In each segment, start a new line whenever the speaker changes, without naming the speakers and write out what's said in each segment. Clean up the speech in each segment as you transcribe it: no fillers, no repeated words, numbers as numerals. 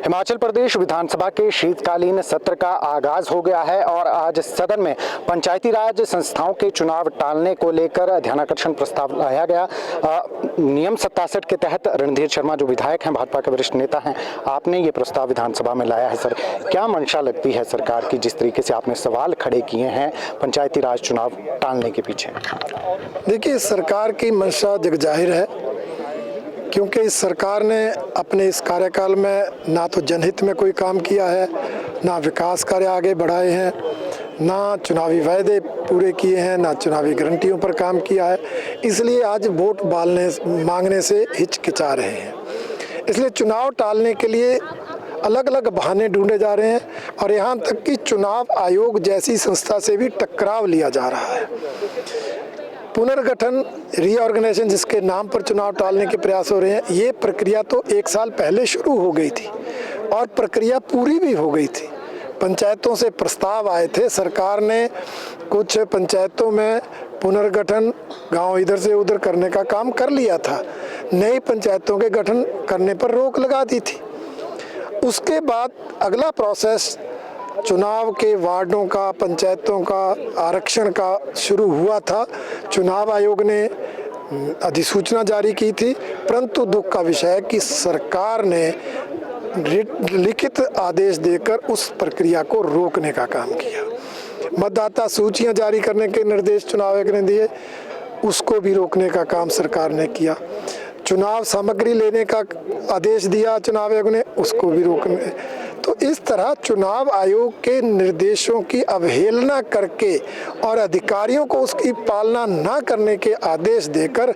हिमाचल प्रदेश विधानसभा के शीतकालीन सत्र का आगाज हो गया है और आज सदन में पंचायती राज संस्थाओं के चुनाव टालने को लेकर ध्यानाकर्षण प्रस्ताव लाया गया। नियम 67 के तहत रणधीर शर्मा जो विधायक हैं, भाजपा के वरिष्ठ नेता हैं, आपने ये प्रस्ताव विधानसभा में लाया है। सर, क्या मंशा लगती है सरकार की, जिस तरीके से आपने सवाल खड़े किए हैं पंचायती राज चुनाव टालने के पीछे?
देखिए, सरकार की मंशा जगजाहिर है, क्योंकि इस सरकार ने अपने इस कार्यकाल में ना तो जनहित में कोई काम किया है, ना विकास कार्य आगे बढ़ाए हैं, ना चुनावी वायदे पूरे किए हैं, ना चुनावी गारंटियों पर काम किया है। इसलिए आज वोट मांगने से हिचकिचा रहे हैं। इसलिए चुनाव टालने के लिए अलग अलग बहाने ढूंढे जा रहे हैं और यहाँ तक कि चुनाव आयोग जैसी संस्था से भी टकराव लिया जा रहा है। पुनर्गठन, रीऑर्गेनाइजेशन जिसके नाम पर चुनाव टालने के प्रयास हो रहे हैं, ये प्रक्रिया तो 1 साल पहले शुरू हो गई थी और प्रक्रिया पूरी भी हो गई थी। पंचायतों से प्रस्ताव आए थे, सरकार ने कुछ पंचायतों में पुनर्गठन, गांव इधर से उधर करने का काम कर लिया था। नई पंचायतों के गठन करने पर रोक लगा दी थी। उसके बाद अगला प्रोसेस चुनाव के वार्डों का, पंचायतों का आरक्षण का शुरू हुआ था। चुनाव आयोग ने अधिसूचना जारी की थी, परंतु दुख का विषय है कि सरकार ने लिखित आदेश देकर उस प्रक्रिया को रोकने का काम किया। मतदाता सूचियां जारी करने के निर्देश चुनाव आयोग ने दिए, उसको भी रोकने का काम सरकार ने किया। चुनाव सामग्री लेने का आदेश दिया चुनाव आयोग ने, उसको भी रोकने। तो इस तरह चुनाव आयोग के निर्देशों की अवहेलना करके और अधिकारियों को उसकी पालना न करने के आदेश देकर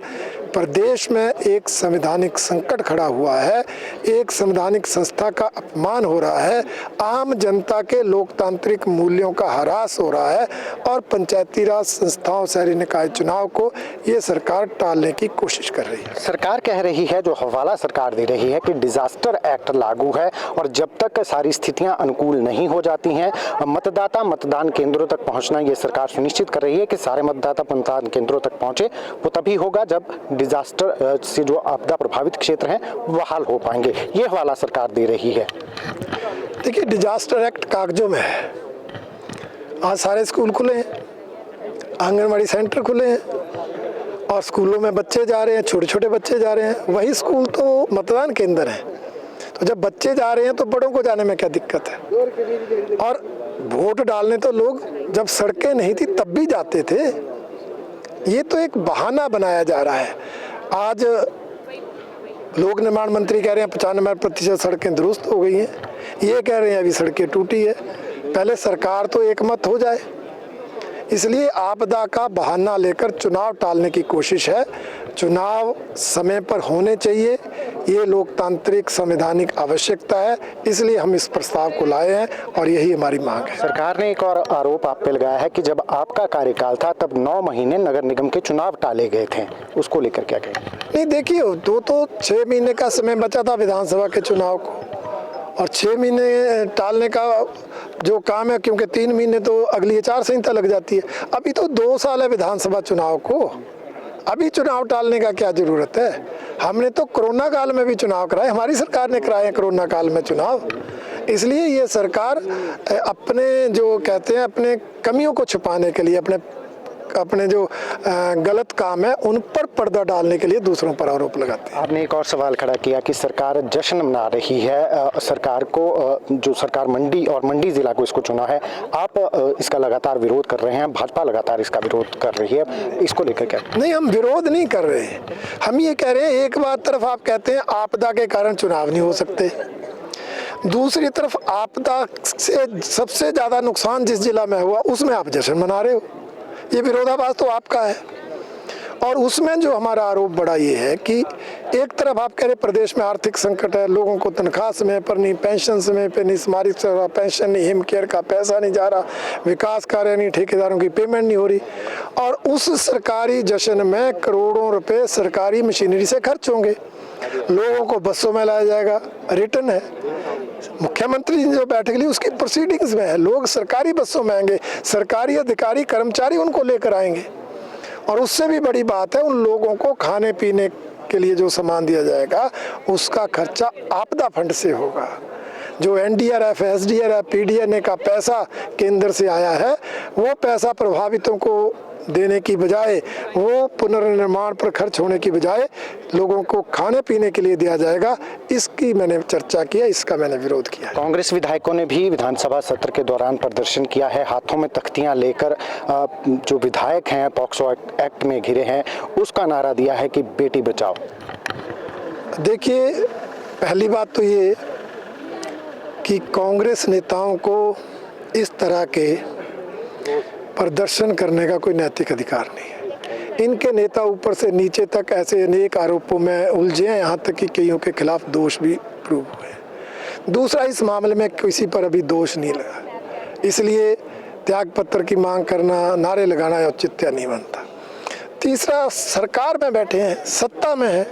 प्रदेश में एक संवैधानिक संकट खड़ा हुआ है, एक संवैधानिक संस्था का अपमान हो रहा है, आम जनता के लोकतांत्रिक मूल्यों का ह्रास हो रहा है और पंचायती राज संस्थाओं, शहरी निकाय चुनाव को ये सरकार टालने की कोशिश कर रही है।
सरकार कह रही है, जो हवाला सरकार दे रही है कि डिजास्टर एक्ट लागू है और जब तक सारी स्थितियां अनुकूल नहीं हो जाती हैं, मतदाता मतदान केंद्रों तक पहुंचना ये सरकार सुनिश्चित कर रही है कि सारे मतदाता मतदान केंद्रों तक पहुंचे। वो तभी होगा जब डिजास्टर से जो आपदा प्रभावित क्षेत्र हैं बहाल हो पाएंगे। ये हवाला सरकार दे रही है।
देखिए, डिजास्टर एक्ट कागजों में है। आज सारे स्कूल खुले हैं, आंगनबाड़ी सेंटर खुले हैं और स्कूलों में बच्चे जा रहे हैं, छोटे छोटे बच्चे जा रहे हैं। वही स्कूल तो मतदान केंद्र है। तो जब बच्चे जा रहे हैं तो बड़ों को जाने में क्या दिक्कत है? और वोट डालने तो लोग जब सड़कें नहीं थी तब भी जाते थे। ये तो एक बहाना बनाया जा रहा है। आज लोक निर्माण मंत्री कह रहे हैं 95% सड़कें दुरुस्त हो गई हैं, ये कह रहे हैं अभी सड़कें टूटी है। पहले सरकार तो एकमत हो जाए। इसलिए आपदा का बहाना लेकर चुनाव टालने की कोशिश है। चुनाव समय पर होने चाहिए, ये लोकतांत्रिक संवैधानिक आवश्यकता है। इसलिए हम इस प्रस्ताव को लाए हैं और यही हमारी मांग है।
सरकार ने एक और आरोप आप पे लगाया है कि जब आपका कार्यकाल था तब 9 महीने नगर निगम के चुनाव टाले गए थे, उसको लेकर क्या कहें?
नहीं, देखिए, तो 6 महीने का समय बचा था विधानसभा के चुनाव को और 6 महीने टालने का जो काम है, क्योंकि 3 महीने तो अगली आचार संहिता लग जाती है। अभी तो 2 साल है विधानसभा चुनाव को, अभी चुनाव टालने का क्या जरूरत है? हमने तो कोरोना काल में भी चुनाव कराए, हमारी सरकार ने कराए कोरोना काल में चुनाव। इसलिए ये सरकार अपने जो कहते हैं अपने कमियों को छुपाने के लिए, अपने जो गलत काम है उन पर पर्दा डालने के लिए दूसरों पर आरोप लगाते हैं।
आपने एक और सवाल खड़ा किया कि सरकार जश्न मना रही है। सरकार को जो सरकार मंडी जिला को इसको चुना है, आप इसका लगातार विरोध कर रहे हैं, भाजपा लगातार इसका विरोध कर रही है, इसको लेकर क्या?
नहीं, हम विरोध नहीं कर रहे हैं। हम ये कह रहे हैं, एक बात तरफ आप कहते हैं आपदा के कारण चुनाव नहीं हो सकते, दूसरी तरफ आपदा से सबसे ज्यादा नुकसान जिस जिला में हुआ उसमें आप जश्न मना रहे हो। ये विरोधाभास तो आपका है। और उसमें जो हमारा आरोप बड़ा ये है कि एक तरफ आप कह रहे प्रदेश में आर्थिक संकट है, लोगों को तनख्वाह समय पर नहीं, पेंशन समय पर नहीं, सामाजिक पेंशन नहीं, हिम केयर का पैसा नहीं जा रहा, विकास कार्य नहीं, ठेकेदारों की पेमेंट नहीं हो रही। और उस सरकारी जश्न में करोड़ों रुपए सरकारी मशीनरी से खर्च होंगे, लोगों को बसों में लाया जाएगा, रिटर्न है। मुख्यमंत्री ने जो बैठक ली उसकी प्रोसीडिंग्स में है, लोग सरकारी बसों में आएंगे, सरकारी अधिकारी कर्मचारी उनको लेकर आएंगे। और उससे भी बड़ी बात है, उन लोगों को खाने पीने के लिए जो सामान दिया जाएगा उसका खर्चा आपदा फंड से होगा। जो एनडीआरएफ, एसडीआरएफ, पीडीएनए का पैसा केंद्र से आया है, वो पैसा प्रभावितों को देने की बजाय, वो पुनर्निर्माण पर खर्च होने की बजाय लोगों को खाने पीने के लिए दिया जाएगा। इसकी मैंने चर्चा किया, इसका मैंने विरोध किया।
कांग्रेस विधायकों ने भी विधानसभा सत्र के दौरान प्रदर्शन किया है, हाथों में तख्तियां लेकर जो विधायक हैं पॉक्सो एक्ट में घिरे हैं, उसका नारा दिया है कि बेटी बचाओ।
देखिए, पहली बात तो ये कि कांग्रेस नेताओं को इस तरह के प्रदर्शन करने का कोई नैतिक अधिकार नहीं है। इनके नेता ऊपर से नीचे तक ऐसे अनेक आरोपों में उलझे हैं, यहाँ तक कि कईयों के खिलाफ दोष भी प्रूव हुए हैं। दूसरा, इस मामले में किसी पर अभी दोष नहीं लगा, इसलिए त्याग पत्र की मांग करना, नारे लगाना औचित्य नहीं बनता। तीसरा, सरकार में बैठे हैं, सत्ता में हैं,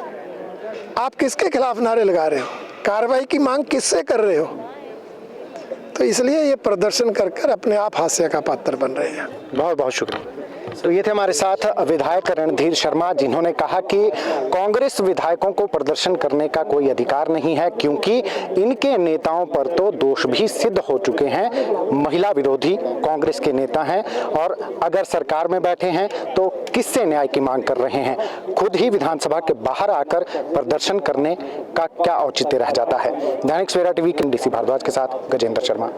आप किसके खिलाफ नारे लगा रहे हो? कार्रवाई की मांग किससे कर रहे हो? तो इसलिए ये प्रदर्शन कर कर अपने आप हास्य का पात्र बन रहे हैं।
बहुत बहुत शुक्रिया। तो ये थे हमारे साथ विधायक रणधीर शर्मा, जिन्होंने कहा कि कांग्रेस विधायकों को प्रदर्शन करने का कोई अधिकार नहीं है, क्योंकि इनके नेताओं पर तो दोष भी सिद्ध हो चुके हैं। महिला विरोधी कांग्रेस के नेता हैं और अगर सरकार में बैठे हैं तो किससे न्याय की मांग कर रहे हैं? खुद ही विधानसभा के बाहर आकर प्रदर्शन करने का क्या औचित्य रह जाता है? दैनिक सवेरा टीवी के डीसी भारद्वाज के साथ गजेंद्र शर्मा।